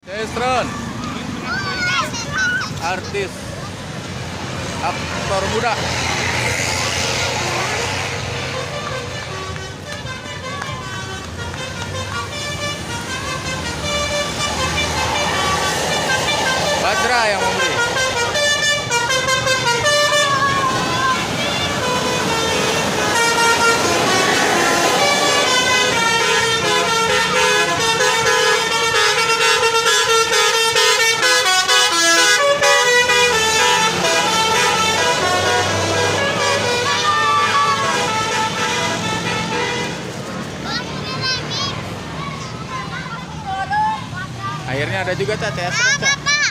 Desron, artis, aktor muda. Badra yang memberi. Akhirnya ada juga Cak,